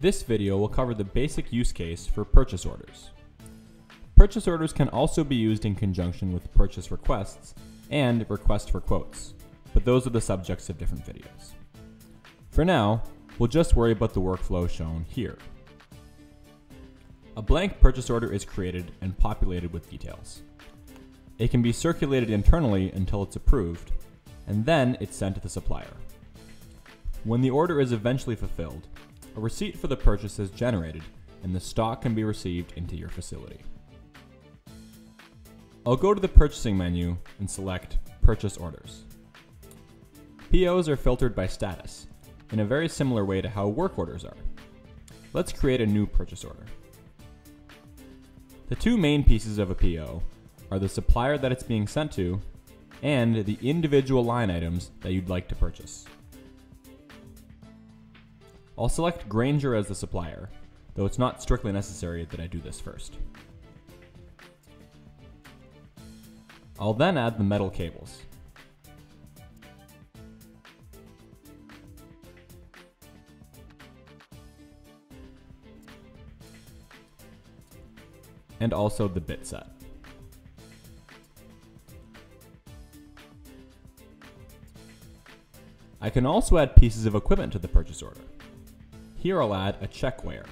This video will cover the basic use case for purchase orders. Purchase orders can also be used in conjunction with purchase requests and request for quotes, but those are the subjects of different videos. For now, we'll just worry about the workflow shown here. A blank purchase order is created and populated with details. It can be circulated internally until it's approved, and then it's sent to the supplier. When the order is eventually fulfilled, a receipt for the purchase is generated and the stock can be received into your facility. I'll go to the purchasing menu and select Purchase Orders. POs are filtered by status, in a very similar way to how work orders are. Let's create a new purchase order. The two main pieces of a PO are the supplier that it's being sent to and the individual line items that you'd like to purchase. I'll select Grainger as the supplier, though it's not strictly necessary that I do this first. I'll then add the metal cables. And also the bit set. I can also add pieces of equipment to the purchase order. Here I'll add a check weigher.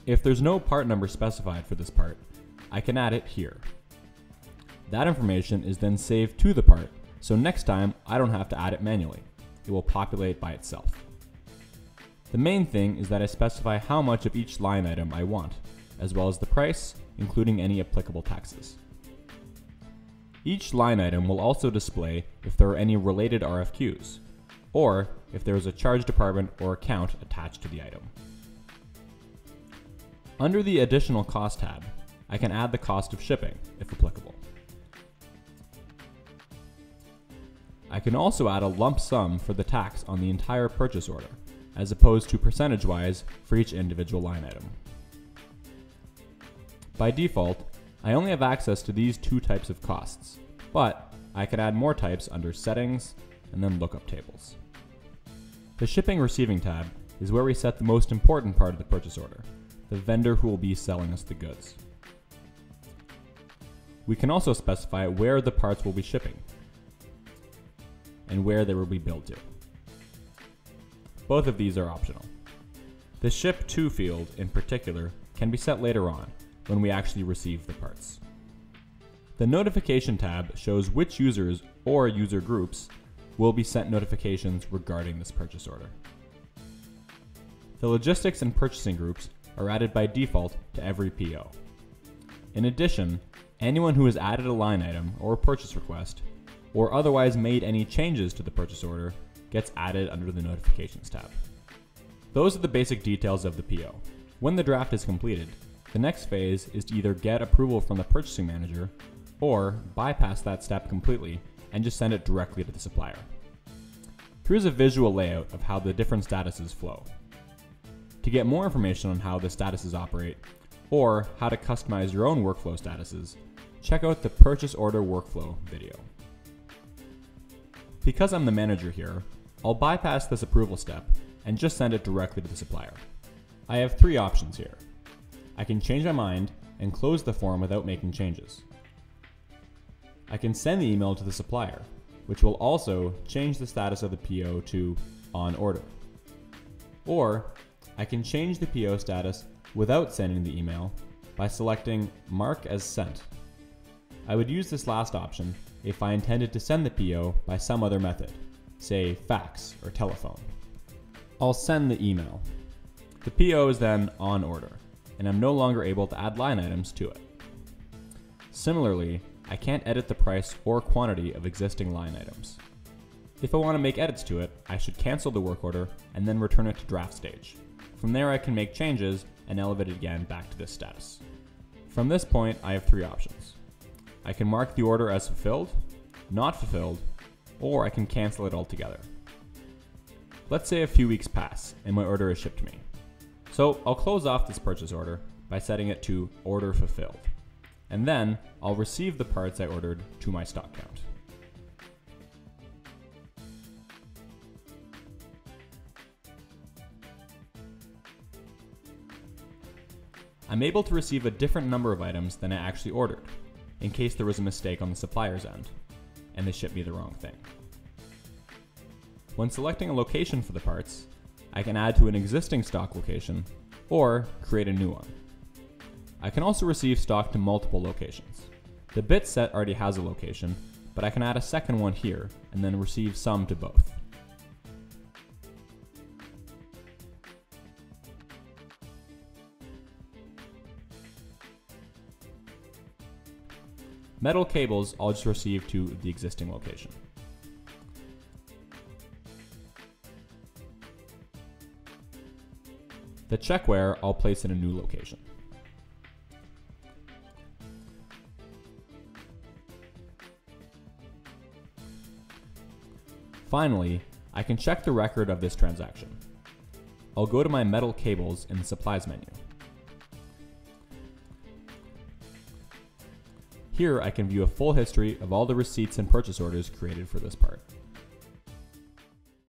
If there's no part number specified for this part, I can add it here. That information is then saved to the part, so next time I don't have to add it manually. It will populate by itself. The main thing is that I specify how much of each line item I want, as well as the price, including any applicable taxes. Each line item will also display if there are any related RFQs, or if there is a charge department or account attached to the item. Under the Additional Cost tab, I can add the cost of shipping, if applicable. I can also add a lump sum for the tax on the entire purchase order, as opposed to percentage-wise for each individual line item. By default, I only have access to these two types of costs, but I can add more types under Settings and then Lookup Tables. The Shipping Receiving tab is where we set the most important part of the purchase order, the vendor who will be selling us the goods. We can also specify where the parts will be shipping and where they will be billed to. Both of these are optional. The Ship To field, in particular, can be set later on, when we actually receive the parts. The Notification tab shows which users or user groups will be sent notifications regarding this purchase order. The Logistics and Purchasing groups are added by default to every PO. In addition, anyone who has added a line item or purchase request, or otherwise made any changes to the purchase order, gets added under the Notifications tab. Those are the basic details of the PO. When the draft is completed, the next phase is to either get approval from the purchasing manager or bypass that step completely and just send it directly to the supplier. Here's a visual layout of how the different statuses flow. To get more information on how the statuses operate or how to customize your own workflow statuses, check out the Purchase Order Workflow video. Because I'm the manager here, I'll bypass this approval step and just send it directly to the supplier. I have three options here. I can change my mind and close the form without making changes. I can send the email to the supplier, which will also change the status of the PO to On Order. Or I can change the PO status without sending the email by selecting Mark as Sent. I would use this last option if I intended to send the PO by some other method, say fax or telephone. I'll send the email. The PO is then on order, and I'm no longer able to add line items to it. Similarly, I can't edit the price or quantity of existing line items. If I want to make edits to it, I should cancel the work order and then return it to draft stage. From there I can make changes and elevate it again back to this status. From this point, I have three options. I can mark the order as fulfilled, not fulfilled, or I can cancel it altogether. Let's say a few weeks pass and my order is shipped to me. So I'll close off this purchase order by setting it to Order Fulfilled, and then I'll receive the parts I ordered to my stock count. I'm able to receive a different number of items than I actually ordered, in case there was a mistake on the supplier's end, and they shipped me the wrong thing. When selecting a location for the parts, I can add to an existing stock location, or create a new one. I can also receive stock to multiple locations. The bit set already has a location, but I can add a second one here, and then receive some to both. Metal cables I'll just receive to the existing location. The checkware I'll place in a new location. Finally, I can check the record of this transaction. I'll go to my metal cables in the supplies menu. Here I can view a full history of all the receipts and purchase orders created for this part.